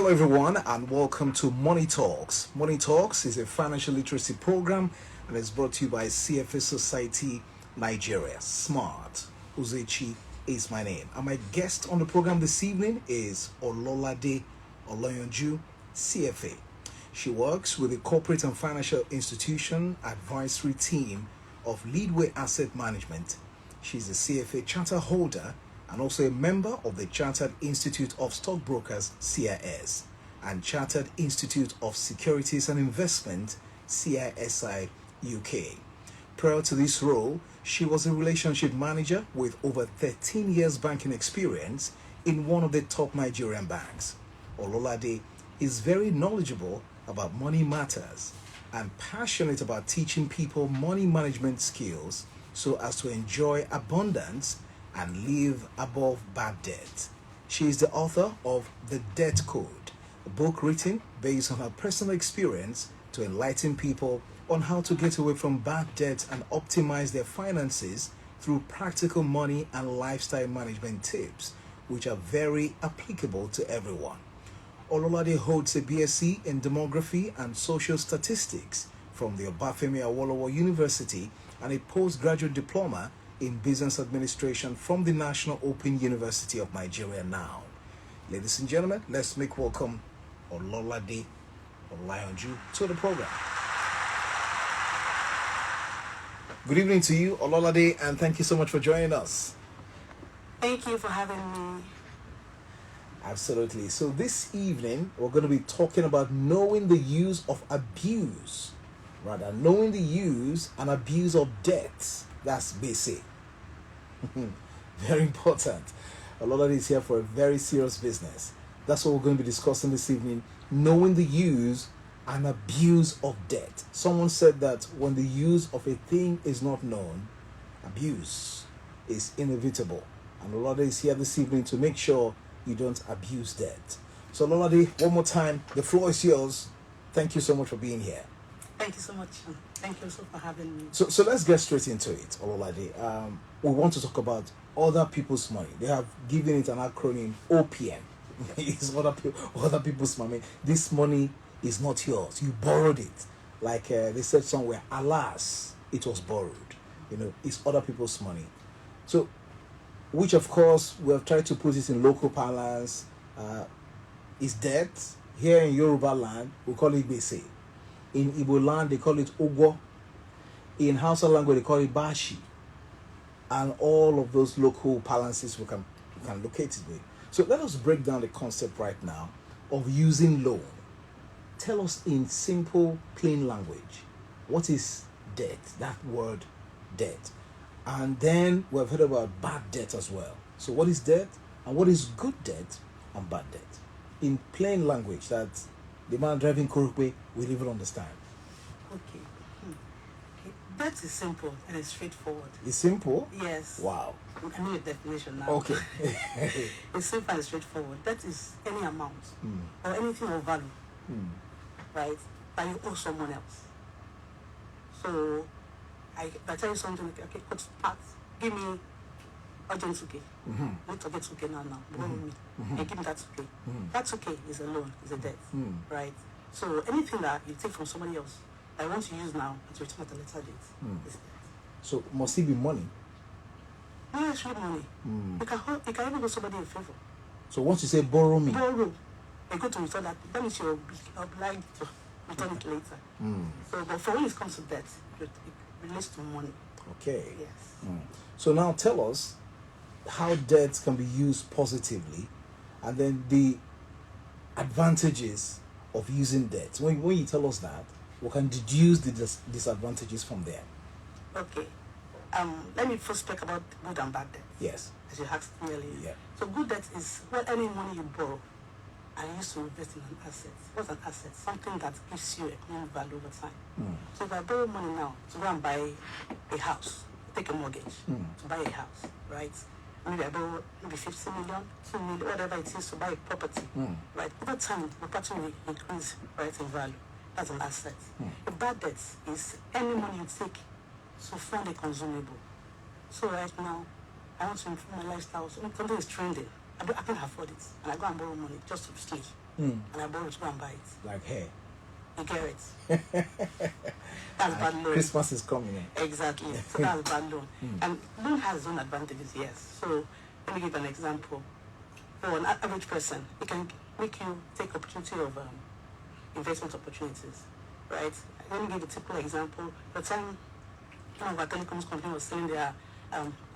Hello, everyone, and welcome to Money Talks. Money Talks is a financial literacy program and is brought to you by CFA Society Nigeria. Smart Uzechi is my name. And my guest on the program this evening is Ololade Olayanju CFA. She works with the Corporate and Financial Institution Advisory Team of Leadway Asset Management. She's a CFA charter holder and also a member of the Chartered Institute of Stockbrokers, CIS, and Chartered Institute of Securities and Investment, CISI UK. Prior to this role, she was a relationship manager with over 13 years banking experience in one of the top Nigerian banks. Ololade is very knowledgeable about money matters and passionate about teaching people money management skills so as to enjoy abundance and live above bad debt. She is the author of The Debt Code, a book written based on her personal experience to enlighten people on how to get away from bad debt and optimize their finances through practical money and lifestyle management tips, which are very applicable to everyone. Ololade holds a BSc in Demography and Social Statistics from the Obafemi Awolowo University and a postgraduate diploma in Business Administration from the National Open University of Nigeria now. Ladies and gentlemen, let's make welcome Ololade Olayanju to the program. Good evening to you, Ololade, and thank you so much for joining us. Thank you for having me. Absolutely. So this evening, we're going to be talking about knowing the use and abuse of debt. That's basic. Very important. Ololade is here for a very serious business. That's what we're going to be discussing this evening. Knowing the use and abuse of debt. Someone said that when the use of a thing is not known, abuse is inevitable. And Ololade is here this evening to make sure you don't abuse debt. So Ololade, one more time, the floor is yours. Thank you so much for being here. Thank you so much. Thank you also for having me. So let's get straight into it, Ololade. We want to talk about other people's money. They have given it an acronym, OPM. It's other people's money. This money is not yours. You borrowed it. Like they said somewhere, alas, it was borrowed. It's other people's money. So, which of course we have tried to put it in local parlance, is debt. Here in Yoruba land, we call it bese. In Igbo land, they call it Ogwo. In Hausa language, they call it Bashi. And all of those local balances we can locate it with. So let us break down the concept right now of using loan. Tell us in simple, plain language, what is debt? That word, debt. And then we've heard about bad debt as well. So what is debt? And what is good debt and bad debt? In plain language that the man driving Korokwe will even understand. Okay. That is simple and it's straightforward. It's simple? Yes. Wow. I know your definition now. Okay. It's simple and straightforward. That is any amount or anything of value, right, that you owe someone else. So, I tell you something, okay, Pat, give me urgent 2K. Not to get 2K now. Borrow me. And give me that 2K. That 2K is a loan, is a debt, right? So anything that you take from somebody else that I want to use now and to return at a later date is debt. So must it be money? No, it's not money. You can even do somebody a favor. So once you say borrow me, borrow, you go to return that means you're obliged to return it later. So, but for when it comes to debt, it relates to money. Okay. Yes. So now tell us how debt can be used positively, and then the advantages of using debt. When you tell us that, we can deduce the disadvantages from there. Okay. Let me first speak about good and bad debt. Yes. As you asked me earlier. Yeah. So good debt is any money you borrow and use to invest in an asset. What's an asset? Something that gives you economic value over time. So if I borrow money now to go and buy a house, take a mortgage to buy a house, right? Maybe I borrow 50 million, 2 million, whatever it is to buy a property, right? Over time, the property will increase, right, in value. That's an asset. A bad debt is any money you take to fund a consumable. So right now, I want to improve my lifestyle. So something is trending. I can't afford it. And I go and borrow money just to sleep. and I borrow to go and buy it. Like hair. You get it? That's bad loan. Christmas is coming in. Exactly. So that's bad loan. And loan has its own advantages, yes. So let me give an example. For an average person, it can make you take opportunity of investment opportunities, right? Let me give a typical example. The time one of our telecoms company was selling their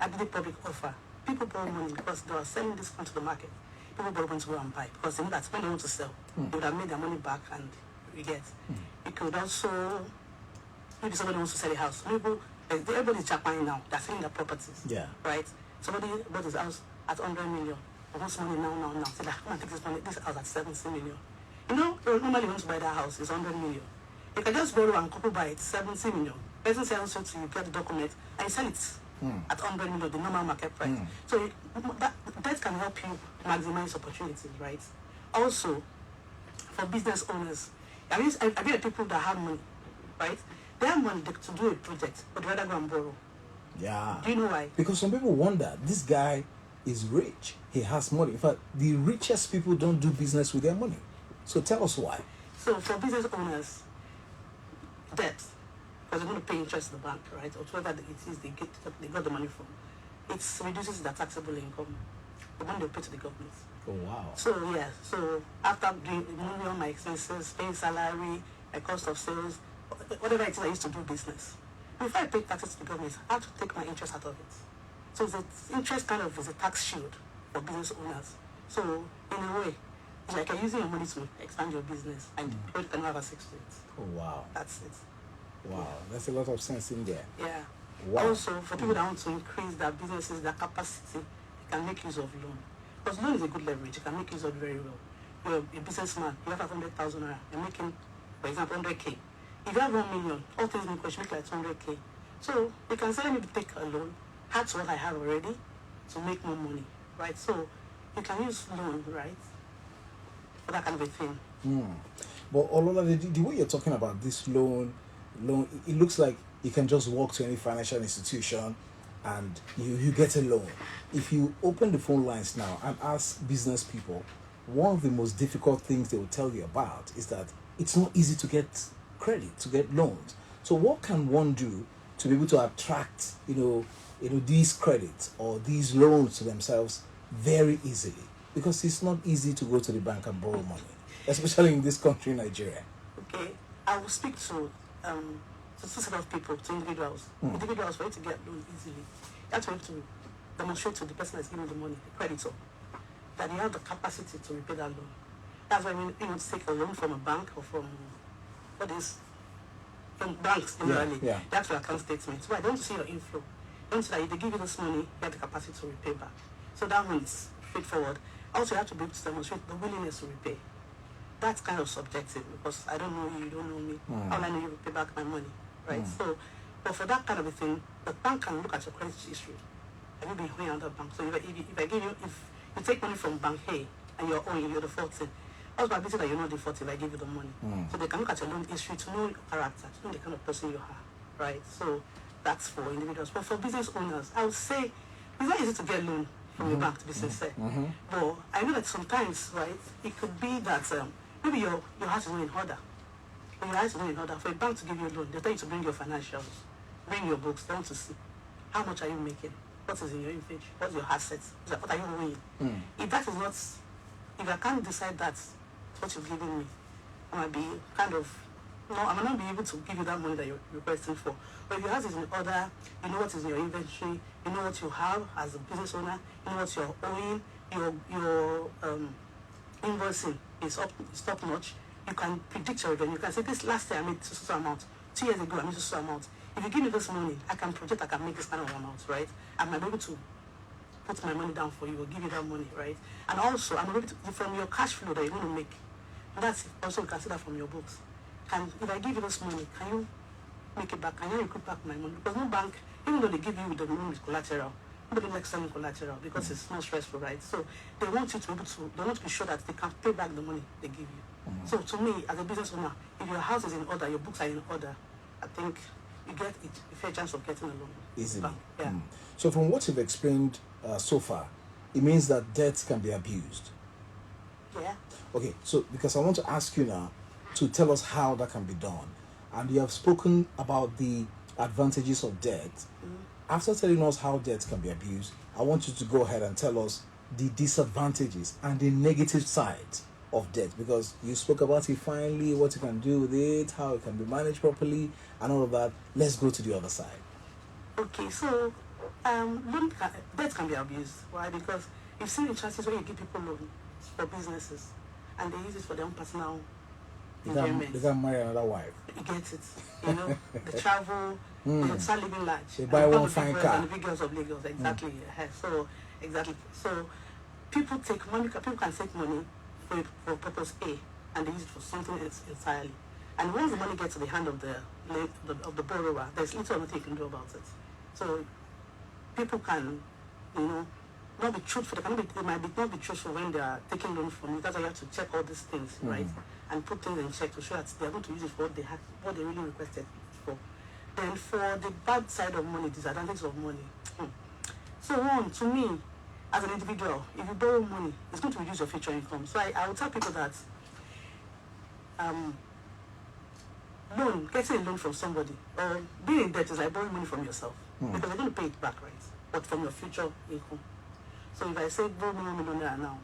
agri public offer, people borrow money because they were selling this onto the market. People borrow money to go and buy because they know that when they want to sell, they would have made their money back and you get. You could also, maybe somebody wants to sell a house. Maybe everybody's jackpotting now. They're selling their properties. Yeah. Right? Somebody bought his house at 100 million. He wants money now. Say that, come and take this money. This house at 70 million. You know, normally you want to buy that house, it's 100 million. You can just borrow and couple buy it, 70 million. Person sells it to you, get the document, and you sell it at 100 million, the normal market price. So that can help you maximize opportunities, right? Also, for business owners, I mean people that have money, right? They have money to do a project, but they rather go and borrow. Yeah. Do you know why? Because some people wonder, this guy is rich. He has money. In fact, the richest people don't do business with their money. So tell us why. So for business owners, debt, because they're going to pay interest to the bank, right? Or whatever it is they got the money from. It reduces their taxable income, the money they pay to the government. Oh, wow. So, yeah. So after doing money on my expenses, paying salary, my cost of sales, whatever it is I used to do business. Before I pay taxes to the government, I have to take my interest out of it. So the interest kind of is a tax shield for business owners. So in a way, it's like you're using your money to expand your business and you can have access to it. Oh, wow. That's it. Wow. There's a lot of sense in there. Yeah. Wow. Also, for people that want to increase their businesses, their capacity, they can make use of loan. Because loan is a good leverage. You can make use of it very well. You're a businessman, you have 100,000 naira, you're making, for example, 100K. If you have 1 million, all things in question, you make like 200K. So you can say, let me take a loan, add to what I have already to make more money, right? So you can use loan, right, for that kind of a thing. But Ololade, the way you're talking about this loan, it looks like you can just walk to any financial institution and you get a loan. If you open the phone lines now and ask business people, one of the most difficult things they will tell you about is that it's not easy to get credit, to get loans. So what can one do to be able to attract, these credits or these loans to themselves very easily? Because it's not easy to go to the bank and borrow money, especially in this country, Nigeria. Okay, I will speak to two set of people, to individuals. Individuals, for you to get loan easily, you have to be able to demonstrate to the person that's giving the money, the creditor, that you have the capacity to repay that loan. That's why when you want to take a loan from a bank or from banks generally, you have to account statements. So I don't see your inflow. Don't see that if they give you this money, you have the capacity to repay back. So that one is straightforward. Also, you have to be able to demonstrate the willingness to repay. That's kind of subjective because I don't know you, you don't know me. How will I know you repay back my money, right? So, but for that kind of a thing, the bank can look at your credit history. Have you been owing another bank? So if you take money from bank A and you're owing, you're defaulting. What's probability that you're not defaulting if I give you the money? So they can look at your loan history to know your character, to know the kind of person you are, right? So that's for individuals. But for business owners, I would say it's not easy to get a loan from a bank, to be sincere. But I know that sometimes, right, it could be that maybe your house is not in order. When your house is not in order, for a bank to give you a loan, they tell you to bring your financials, bring your books, they want to see how much are you making, what is in your inventory, what's your assets, what are you owing. If that is not, if I can't decide that's what you're giving me, I might be kind of, I might not be able to give you that money that you're requesting for. But if your house is in order, you know what is in your inventory, you know what you have as a business owner, you know what you're owing, your invoicing is top notch, you can predict your revenue. You can say, this last year I made so amount, 2 years ago I made so amount. If you give me this money, I can project, I can make this kind of amount, right? I might be able to put my money down for you or give you that money, right? And also, I'm able to, from your cash flow that you're going to make, and that's also consider from your books. And if I give you this money, can you make it back? Can you recoup back my money? Because no bank, even though they give you the loan with collateral, nobody likes selling collateral because it's not stressful, right? So they want you to be able to, they want to be sure that they can pay back the money they give you. So to me, as a business owner, if your house is in order, your books are in order, I think you get a fair chance of getting a loan. Easily. Yeah. So from what you've explained so far, it means that debt can be abused. Yeah. Okay, so because I want to ask you now to tell us how that can be done. And you have spoken about the advantages of debt. After telling us how debt can be abused, I want you to go ahead and tell us the disadvantages and the negative sides of debt, because you spoke about it finally, what you can do with it, how it can be managed properly, and all of that. Let's go to the other side. Okay, so debt can be abused. Why? Because you've seen instances where you give people loan for businesses and they use it for their own personal enjoyment. They can marry another wife. You get it. You know, they travel, they start living large. They buy And one become fine the big boys car. and the big girls of Lagos. Exactly. So, exactly. So, people take money. People can take money for purpose A, and they use it for something else entirely. And once the money gets to the hand of the borrower, there's little or nothing you can do about it. So, people can, you know, not be truthful. They might not be truthful when they are taking loan from you. That's why you have to check all these things, right? And put things in check to show that they are going to use it for what they really requested for. Then for the bad side of money, disadvantages of money. So one, to me, as an individual, if you borrow money, it's going to reduce your future income. So I would tell people that getting a loan from somebody or being in debt is like borrowing money from yourself. Because you're going to pay it back, right? But from your future income. So if I say borrow me $1 million now,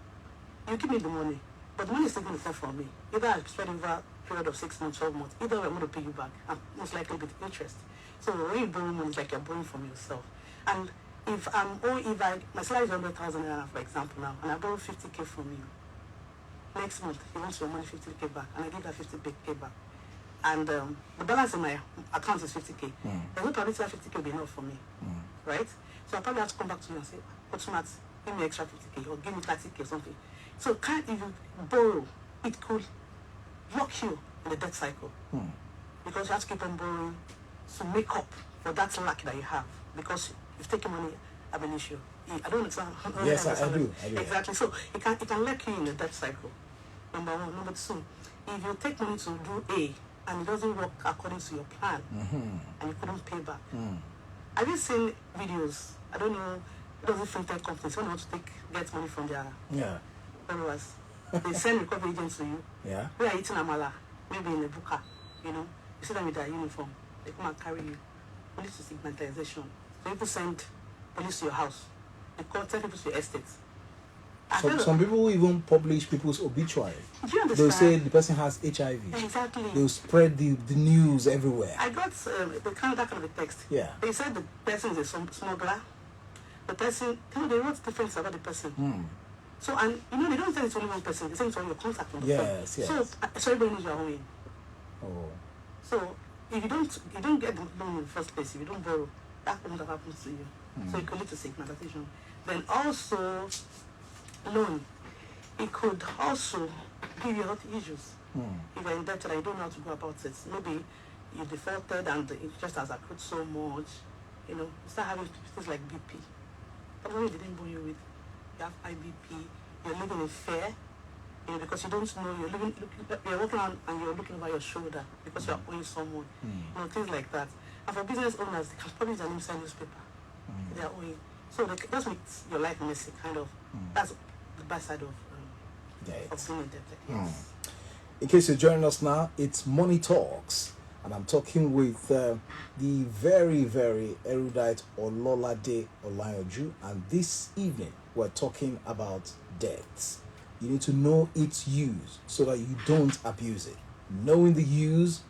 you give me the money, but the money is still going to come from me. Either I spread over a period of 6 months, 12 months, either I'm going to pay you back, and most likely with interest. So when you borrow money, it's like you're borrowing from yourself. And if my salary is 100,000 naira, for example, now, and I borrow 50K from you, next month you want your money 50K back, and I give that 50K back, and the balance in my account is 50K. There's no probability that 50K will be enough for me, right? So I probably have to come back to you and say, what's smart? Give me extra 50K or give me 30K or something. So if you borrow, it could lock you in the debt cycle. Because you have to keep on borrowing to make up for that lack that you have. Because you've taken money, I have an issue. I don't understand. Yes, I do. Exactly. So it can lock you in the debt cycle. Number one. Number two, if you take money to do A and it doesn't work according to your plan, and you couldn't pay back. Have you seen videos? I don't know. Those fintech companies, when they want to get money from their borrowers, they send recovery agents to you. Yeah. We are eating amala, maybe in a buka, you know. You see them with their uniform. They come and carry you. Police to stigmatization. So people send police to your house. They tell people to your estate. Some people even publish people's obituary. Do you understand? They'll say the person has HIV. Exactly. They'll spread the news everywhere. I got that kind of a text. Yeah. They said the person is a smuggler. The person, they wrote different things about the person. So, and they don't say it's only one person. They say it's only your contact on the phone. Yes. So everybody knows you're owing. Oh. So if you don't get the loan in the first place, if you don't borrow, that won't have happened to you. So it could lead to stigmatization. Then also, loan, it could also give you health issues. If you're indebted and you don't know how to go about it, maybe you defaulted and the interest has accrued so much, you start having things like BP. But when they didn't borrow you with, you have IBP, you're living in fear, because you don't know, you're walking around and you're looking over your shoulder because you're owing someone, things like that. And for business owners, they can publish an inside newspaper. They are owing. So that makes your life messy, kind of. That's the bad side of being in debt. Yes. In case you're joining us now, it's Money Talks. And I'm talking with the very, very erudite Ololade Olayanju. And this evening, we're talking about debts. You need to know its use so that you don't abuse it. Knowing the use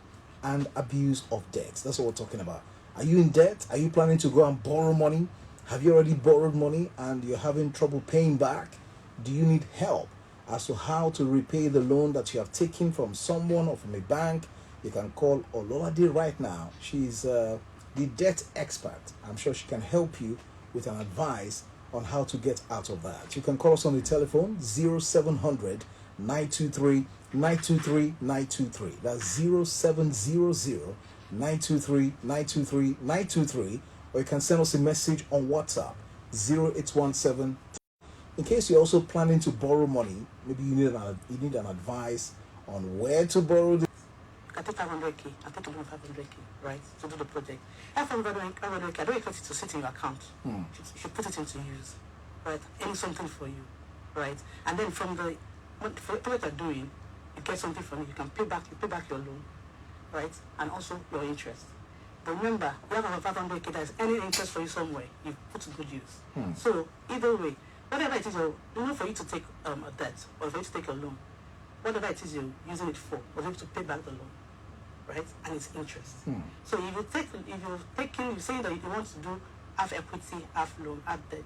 and abuse of debts. That's what we're talking about. Are you in debt? Are you planning to go and borrow money? Have you already borrowed money and you're having trouble paying back? Do you need help as to how to repay the loan that you have taken from someone or from a bank? You can call Ololade right now. She's the debt expert. I'm sure she can help you with an advice on how to get out of that. You can call us on the telephone 0700 923 923 923. That's 0700 923 923 923. Or you can send us a message on WhatsApp 0817. In case you're also planning to borrow money, maybe you need an advice on where to borrow the I take 500K. I take a loan of 500K, right, to do the project. That 500K, I don't expect it to sit in your account. You should put it into use, right? Earn something for you, right? And then from the what you're doing, you get something from it. You pay back your loan, right? And also your interest. But remember, you have a 500k, there's any interest for you somewhere, you put to good use. So either way, whatever it is, for you to take a debt or for you to take a loan, whatever it is you're using it for you to pay back the loan, right? And it's interest. So if you're saying that you want to do half equity, half loan, half debt,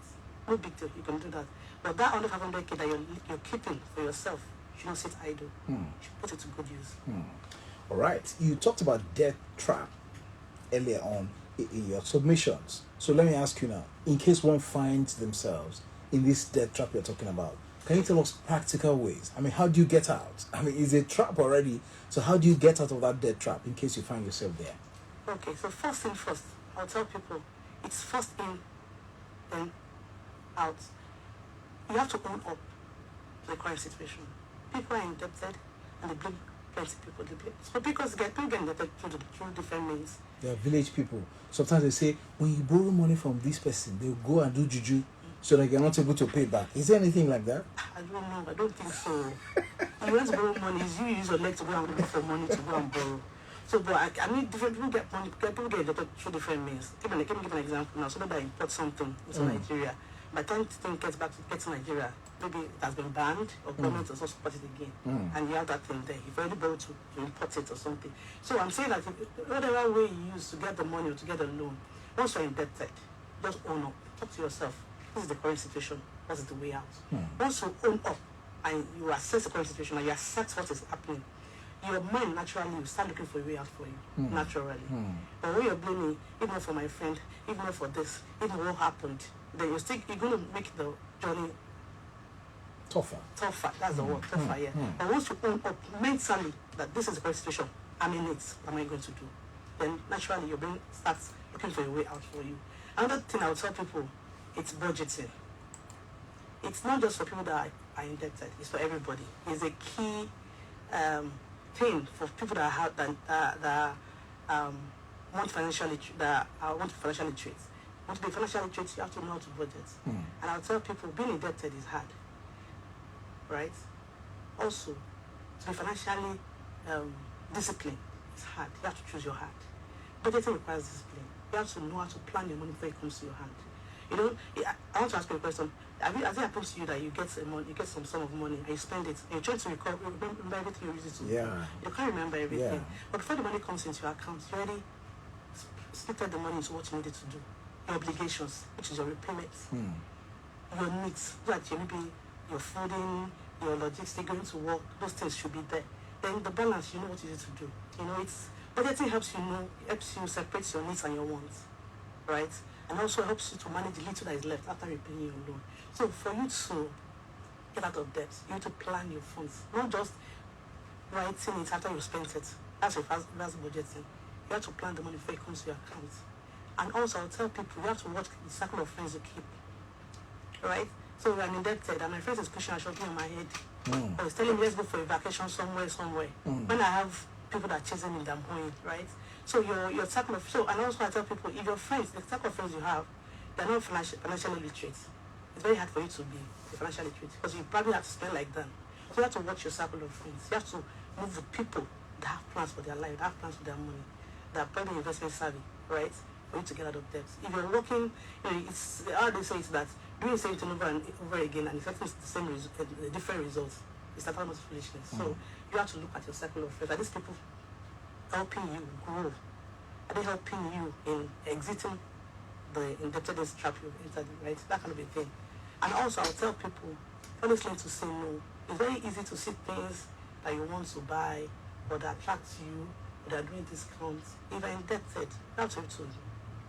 no big deal, you can do that. But that under 500k that you're keeping for yourself, you should not sit idle. You should put it to good use. All right. You talked about debt trap earlier on in your submissions. So let me ask you now, in case one finds themselves in this debt trap you're talking about, can you tell us practical ways? I mean, how do you get out? I mean, it's a trap already. So how do you get out of that debt trap in case you find yourself there? Okay, so first thing first, I'll tell people, it's first in, then out. You have to own up to the current situation. People are indebted and they blame plenty people. So because people get indebted through different means. They are village people. Sometimes they say, when you borrow money from this person, they'll go and do juju so that you're not able to pay back. Is there anything like that? I don't know. I don't think so. You want to borrow money, you use your leg to go and look for money to go and borrow. So, but I mean, different people get money. People get indebted through different means. Let me give an example now. Somebody that imports something into Nigeria. By the time the thing gets to Nigeria, maybe it has been banned or government has not supported it again. And you have that thing there. You've already borrowed to import it or something. So I'm saying that whatever way you use to get the money or to get the loan, once you're indebted, just own up. Talk to yourself. This is the current situation. What is the way out? Once you own up and you assess the current situation and you accept what is happening, your mind naturally will start looking for a way out for you, naturally. But when you're blaming, even for my friend, even for this, even what happened, then you're going to make the journey tougher. That's the word, tougher, yeah. But once you own up mentally that this is the current situation, I'm in it, what am I going to do? Then naturally your brain starts looking for a way out for you. Another thing I would tell people, it's budgeting. It's not just for people that are indebted, it's for everybody. It's a key thing for people that want financially literate. Want to be financially literate, you have to know how to budget. And I'll tell people, being indebted is hard, right? Also, to be financially disciplined is hard. You have to choose your hand. Budgeting requires discipline. You have to know how to plan your money before it comes to your hand. You know, I want to ask you a question. Has it happened to you that you get some sum of money and you spend it and you're trying to remember everything you use it to? Yeah. You can't remember everything. Yeah. But before the money comes into your account, you already split the money into what you needed to do. Your obligations, which is your repayments, your needs, like maybe your fooding, your logistics, going to work, those things should be there. Then the balance, you know what you need to do. You know, budgeting helps you separate your needs and your wants, right? And also helps you to manage the little that is left after repaying your loan. So for you to get out of debt, you need to plan your funds, not just writing it after you spent it. That's budgeting. You have to plan the money before it comes to your account. And also I'll tell people, you have to watch the circle of friends you keep, right? So I'm indebted and my friend is pushing a shopping on my head. Or he's telling me let's go for a vacation somewhere. When I have people that are chasing me, I'm going, right? So your circle of, and also I tell people, if your friends, the circle of friends you have, they're not financially literate, it's very hard for you to be financially literate because you probably have to spend like them. So you have to watch your circle of friends. You have to move with people that have plans for their life, that have plans for their money, that are probably investment savvy, right? For you to get out of debt. If you're working, it's how they say is that doing the same thing over and over again and expecting the different results is that almost foolishness. So you have to look at your circle of friends. Are these people helping you grow? Are they helping you in exiting the indebtedness trap you've entered, right? That kind of a thing. And also, I'll tell people, always learn to say no. It's very easy to see things that you want to buy or that attract you or that are doing discounts. If you're indebted, you have to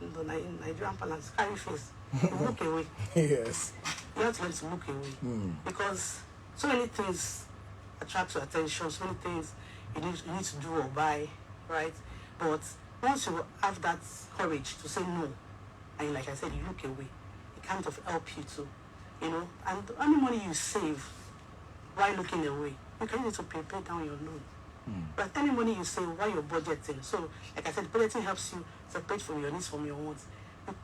in the Nigerian balance, carry face. You look away. Yes. You have to learn to look away. Because so many things attract your attention, so many things you need to do or buy, right? But once you have that courage to say no, and like I said, you look away, it kind of help you too, and any money you save while looking away, you can use it to pay down your loan. But any money you save while you're budgeting, so like I said, budgeting helps you separate from your needs from your wants. You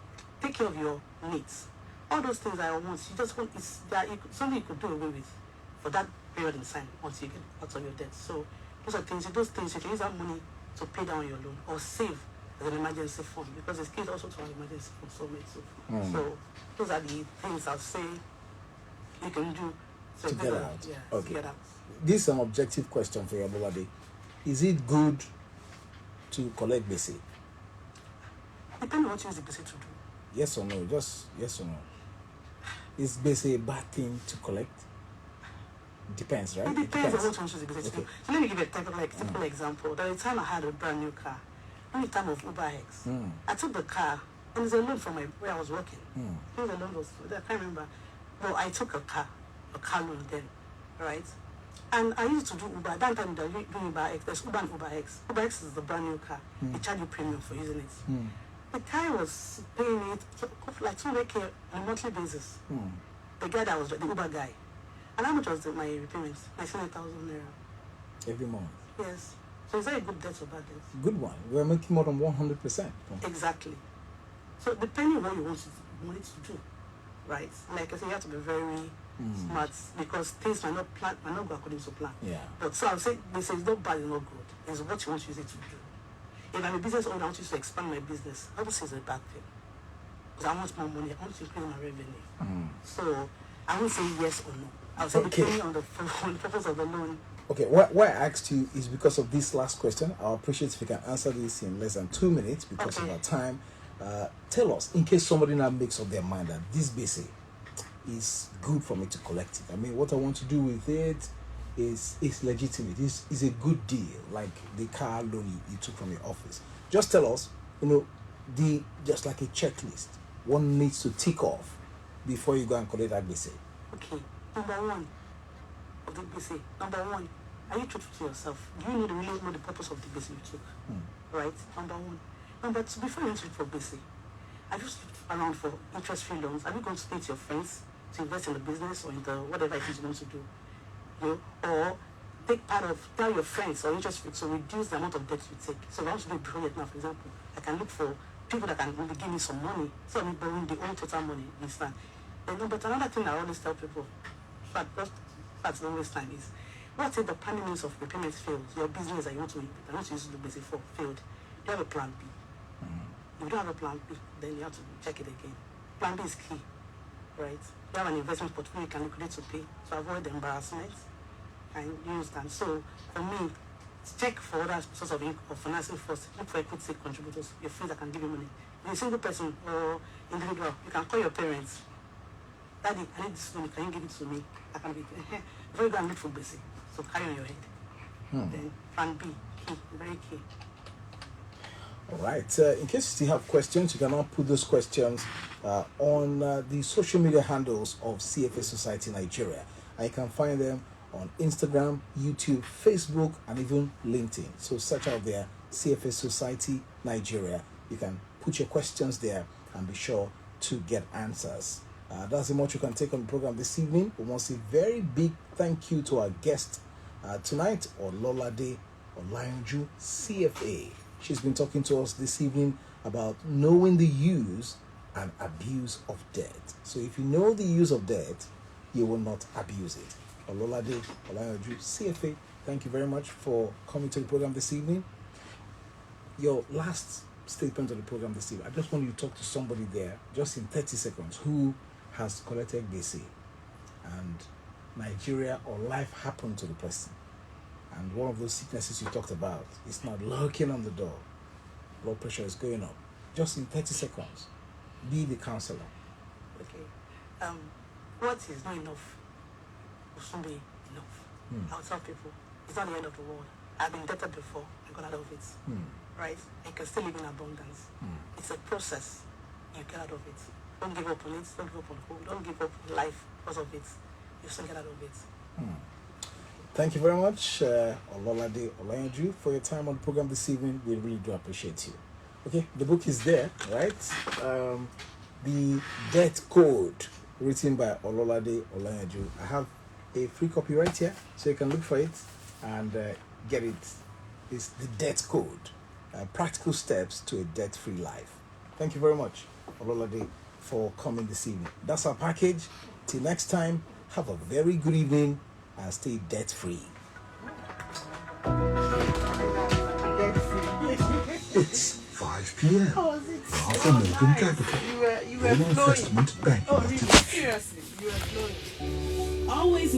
take care of your needs. All those things that I want, you just want, something you could do away with. for that period in time once you get out of your debt. So those things you can use that money to pay down your loan or save as an emergency fund, because it's key also to an emergency fund. So those are the things I'll say you can do to get out. Yeah, okay. To get out. This is an objective question for you, Ololade. Is it good to collect basic? Depending on what you use the basic to do. Yes or no? Just yes or no. Is basic a bad thing to collect? Depends, right? It depends on what you use the basic to do. Okay. So let me give you a simple example. There was a time I had a brand new car. During the time of Uber X. I took the car, and it's a loan from where I was working. I think the loan was, I can't remember. But I took a car loan then, right? And I used to do Uber. That time they were doing Uber X. There's Uber and Uber X. Uber X is the brand new car. They charge you premium for using it. The guy was paying it like 200K on a monthly basis. The guy that was the Uber guy. And how much was my repayments? 19,000 naira. Every month? Yes. So is that a good debt or bad debt? Good one. We're making more than 100%. Exactly. So depending on what you want it to do, right? Like I said, you have to be very smart, because things might not go according to plan. Yeah. But so I'll say this is not bad, it's not good. It's what you want to use it to do. If I'm a business owner, I want you to expand my business. I would say it's a bad thing. Because I want more money, I want to increase my revenue. So I won't say yes or no. I'll say depending on the purpose of the loan. Okay, why I asked you is because of this last question. I'll appreciate if you can answer this in less than 2 minutes because of our time. Tell us, in case somebody now makes up their mind that this basic is good for me to collect it. I mean, what I want to do with it is legitimate. It's a good deal, like the car loan you took from your office. Just tell us, just like a checklist, one needs to tick off before you go and collect that basic. Okay, number one of the basic. Number one, are you truthful to yourself? Do you really know the purpose of the basic you took? Right? Number one. Number two, before you look for basic, have you looked around for interest-free loans? Have you gone to speak to your friends to invest in the business or in the whatever it is you want to do? Or tell your friends or interest-free to reduce the amount of debt you take. So if I want to do a project now, for example, I can look for people that can really give me some money, so I'm borrowing the own total money, understand? But another thing I always tell people, that's the always time, is what if the planning means of repayment fails? Your business that you want to use the basic for failed. Do you have a plan B? If you don't have a plan B, then you have to check it again. Plan B is key, right? You have an investment portfolio you can liquidate to pay to avoid the embarrassment and use that. So for me, check for other sources of income or financing first. Look for equity contributors, your friends that can give you money. If you're a single person or individual, you can call your parents. Daddy, I need this money, can you give it to me? I can be before you go and look for basic. So carry on your head. Then plan B, key, very key. All right. In case you still have questions, you can now put those questions on the social media handles of CFA Society Nigeria. And you can find them on Instagram, YouTube, Facebook, and even LinkedIn. So search out there, CFA Society Nigeria. You can put your questions there and be sure to get answers. That's how much you can take on the program this evening. We want to say very big thank you to our guest tonight, Ololade Olayanju CFA. She's been talking to us this evening about knowing the use and abuse of debt. So if you know the use of debt, you will not abuse it. Ololade Olayanju CFA, thank you very much for coming to the program this evening. Your last statement of the program this evening, I just want you to talk to somebody there, just in 30 seconds, who has collected BC and Nigeria or life happened to the person. And one of those sicknesses you talked about is not lurking on the door. Blood pressure is going up. Just in 30 seconds, be the counselor. Okay. What is not enough will soon be enough. I'll tell people, it's not the end of the world. I've been debted before, I got out of it. Right? I can still live in abundance. It's a process. You get out of it. Don't give up on it. Don't give up on hope. Don't give up on life because of it. You still get out of it. Thank you very much, Ololade Olayanju, for your time on the program this evening. We really do appreciate you. Okay, the book is there, right? The Debt Code, written by Ololade Olayanju. I have a free copy right here, so you can look for it and get it. It's the Debt Code, practical steps to a debt-free life. Thank you very much, Ololade, for coming this evening. That's our package. Till next time, have a very good evening and stay debt free. It's 5 p.m. Alpha Morgan Capital. You were Investment Bank. Oh, really? Seriously, you were flowing. Always know